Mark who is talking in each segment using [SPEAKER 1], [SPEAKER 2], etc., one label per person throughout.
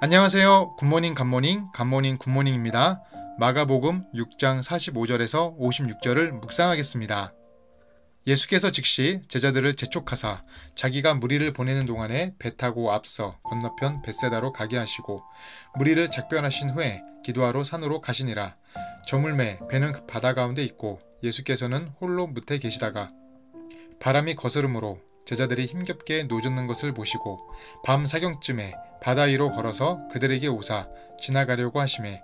[SPEAKER 1] 안녕하세요. 굿모닝 갓모닝 갓모닝 굿모닝입니다. 마가복음 6장 45절에서 56절을 묵상하겠습니다. 예수께서 즉시 제자들을 재촉하사 자기가 무리를 보내는 동안에 배 타고 앞서 건너편 벳세다로 가게 하시고 무리를 작별하신 후에 기도하러 산으로 가시니라. 저물매 배는 바다 가운데 있고 예수께서는 홀로 뭇에 계시다가 바람이 거스름으로 제자들이 힘겹게 노젓는 것을 보시고 밤 사경쯤에 바다 위로 걸어서 그들에게 오사 지나가려고 하시매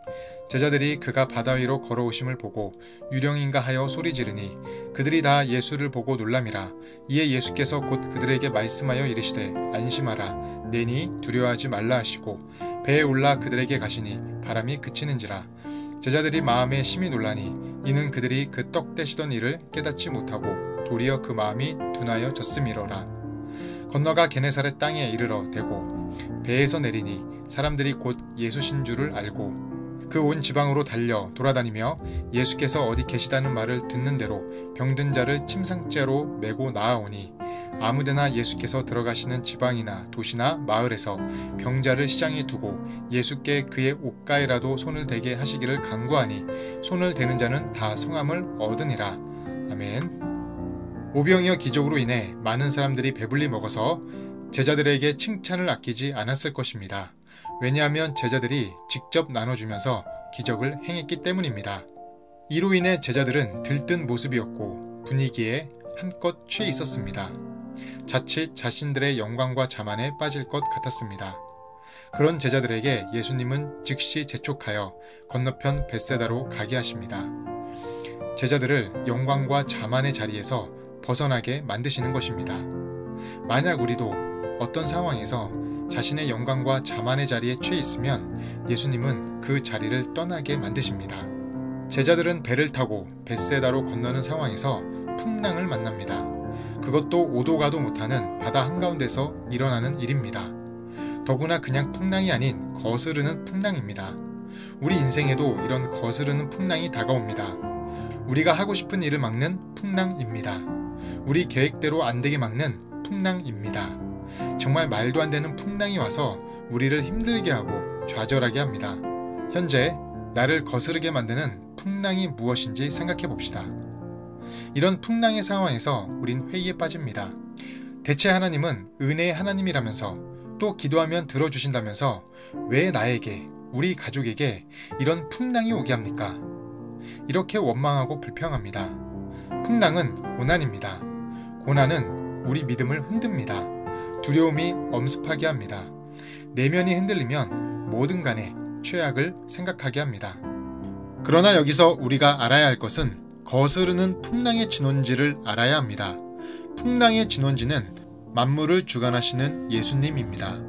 [SPEAKER 1] 제자들이 그가 바다 위로 걸어오심을 보고 유령인가 하여 소리 지르니 그들이 다 예수를 보고 놀람이라. 이에 예수께서 곧 그들에게 말씀하여 이르시되 안심하라 내니 두려워하지 말라 하시고 배에 올라 그들에게 가시니 바람이 그치는지라. 제자들이 마음에 심히 놀라니 이는 그들이 그 떡 떼시던 일을 깨닫지 못하고 도리어 그 마음이 둔하여 졌음이로라. 건너가 게네사렛 땅에 이르러 대고 배에서 내리니 사람들이 곧 예수신 줄을 알고 그 온 지방으로 달려 돌아다니며 예수께서 어디 계시다는 말을 듣는 대로 병든 자를 침상째로 메고 나아오니 아무데나 예수께서 들어가시는 지방이나 도시나 마을에서 병자를 시장에 두고 예수께 그의 옷가에라도 손을 대게 하시기를 간구하니 손을 대는 자는 다 성함을 얻으니라. 아멘. 오병이어 기적으로 인해 많은 사람들이 배불리 먹어서 제자들에게 칭찬을 아끼지 않았을 것입니다. 왜냐하면 제자들이 직접 나눠주면서 기적을 행했기 때문입니다. 이로 인해 제자들은 들뜬 모습이었고 분위기에 한껏 취해 있었습니다. 자칫 자신들의 영광과 자만에 빠질 것 같았습니다. 그런 제자들에게 예수님은 즉시 재촉하여 건너편 벳세다로 가게 하십니다. 제자들을 영광과 자만의 자리에서 벗어나게 만드시는 것입니다. 만약 우리도 어떤 상황에서 자신의 영광과 자만의 자리에 취해 있으면 예수님은 그 자리를 떠나게 만드십니다. 제자들은 배를 타고 벳세다로 건너는 상황에서 풍랑을 만납니다. 그것도 오도 가도 못하는 바다 한가운데서 일어나는 일입니다. 더구나 그냥 풍랑이 아닌 거스르는 풍랑입니다. 우리 인생에도 이런 거스르는 풍랑이 다가옵니다. 우리가 하고 싶은 일을 막는 풍랑입니다. 우리 계획대로 안 되게 막는 풍랑입니다. 정말 말도 안 되는 풍랑이 와서 우리를 힘들게 하고 좌절하게 합니다. 현재 나를 거스르게 만드는 풍랑이 무엇인지 생각해 봅시다. 이런 풍랑의 상황에서 우린 회의에 빠집니다. 대체 하나님은 은혜의 하나님이라면서 또 기도하면 들어주신다면서 왜 나에게, 우리 가족에게 이런 풍랑이 오게 합니까? 이렇게 원망하고 불평합니다. 풍랑은 고난입니다. 고난은 우리 믿음을 흔듭니다. 두려움이 엄습하게 합니다. 내면이 흔들리면 뭐든 간에 최악을 생각하게 합니다. 그러나 여기서 우리가 알아야 할 것은 거스르는 풍랑의 진원지를 알아야 합니다. 풍랑의 진원지는 만물을 주관하시는 예수님입니다.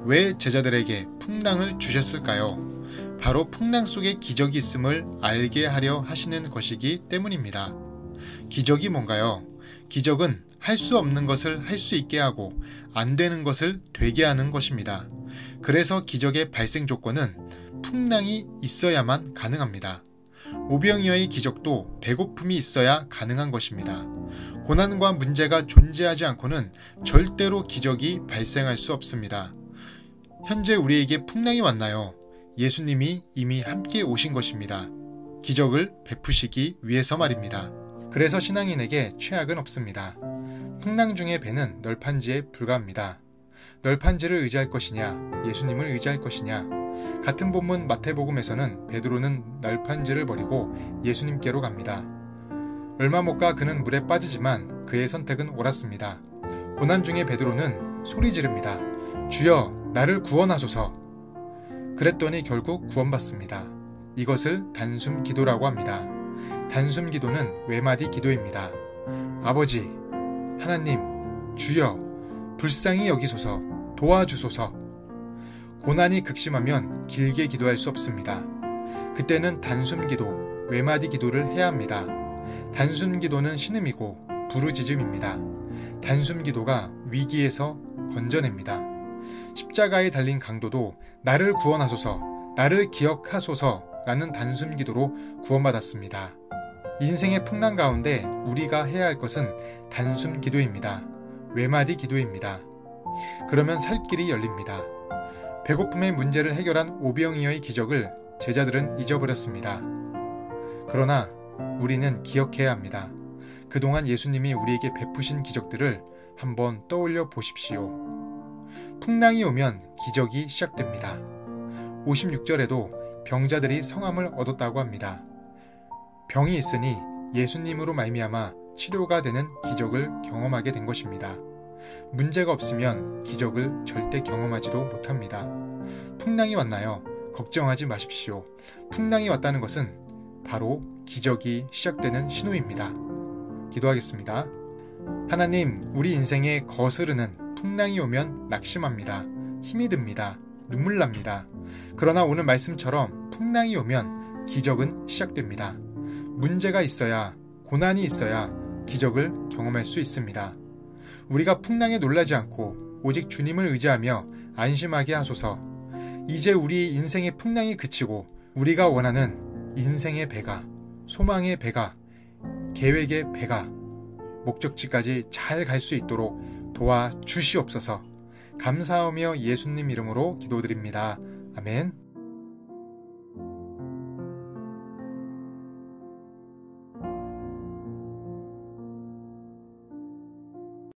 [SPEAKER 1] 왜 제자들에게 풍랑을 주셨을까요? 바로 풍랑 속에 기적이 있음을 알게 하려 하시는 것이기 때문입니다. 기적이 뭔가요? 기적은 할 수 없는 것을 할 수 있게 하고 안 되는 것을 되게 하는 것입니다. 그래서 기적의 발생 조건은 풍랑이 있어야만 가능합니다. 오병이어의 기적도 배고픔이 있어야 가능한 것입니다. 고난과 문제가 존재하지 않고는 절대로 기적이 발생할 수 없습니다. 현재 우리에게 풍랑이 왔나요? 예수님이 이미 함께 오신 것입니다. 기적을 베푸시기 위해서 말입니다. 그래서 신앙인에게 최악은 없습니다. 풍랑 중의 배는 널판지에 불과합니다. 널판지를 의지할 것이냐, 예수님을 의지할 것이냐. 같은 본문 마태복음에서는 베드로는 널판지를 버리고 예수님께로 갑니다. 얼마 못 가 그는 물에 빠지지만 그의 선택은 옳았습니다. 고난 중에 베드로는 소리 지릅니다. 주여, 나를 구원하소서. 그랬더니 결국 구원받습니다. 이것을 단숨 기도라고 합니다. 단숨 기도는 외마디 기도입니다. 아버지, 하나님, 주여, 불쌍히 여기소서, 도와주소서. 고난이 극심하면 길게 기도할 수 없습니다. 그때는 단숨 기도, 외마디 기도를 해야 합니다. 단숨 기도는 신음이고 부르짖음입니다. 단숨 기도가 위기에서 건져냅니다. 십자가에 달린 강도도 나를 구원하소서, 나를 기억하소서 라는 단숨 기도로 구원받았습니다. 인생의 풍랑 가운데 우리가 해야 할 것은 단숨 기도입니다. 외마디 기도입니다. 그러면 살 길이 열립니다. 배고픔의 문제를 해결한 오병이어의 기적을 제자들은 잊어버렸습니다. 그러나 우리는 기억해야 합니다. 그동안 예수님이 우리에게 베푸신 기적들을 한번 떠올려 보십시오. 풍랑이 오면 기적이 시작됩니다. 56절에도 병자들이 성함을 얻었다고 합니다. 병이 있으니 예수님으로 말미암아 치료가 되는 기적을 경험하게 된 것입니다. 문제가 없으면 기적을 절대 경험하지도 못합니다. 풍랑이 왔나요? 걱정하지 마십시오. 풍랑이 왔다는 것은 바로 기적이 시작되는 신호입니다. 기도하겠습니다. 하나님, 우리 인생에 거스르는 풍랑이 오면 낙심합니다. 힘이 듭니다. 눈물 납니다. 그러나 오늘 말씀처럼 풍랑이 오면 기적은 시작됩니다. 문제가 있어야, 고난이 있어야 기적을 경험할 수 있습니다. 우리가 풍랑에 놀라지 않고 오직 주님을 의지하며 안심하게 하소서. 이제 우리 인생의 풍랑이 그치고 우리가 원하는 인생의 배가, 소망의 배가, 계획의 배가 목적지까지 잘 갈 수 있도록 도와주시옵소서. 감사하며 예수님 이름으로 기도드립니다. 아멘.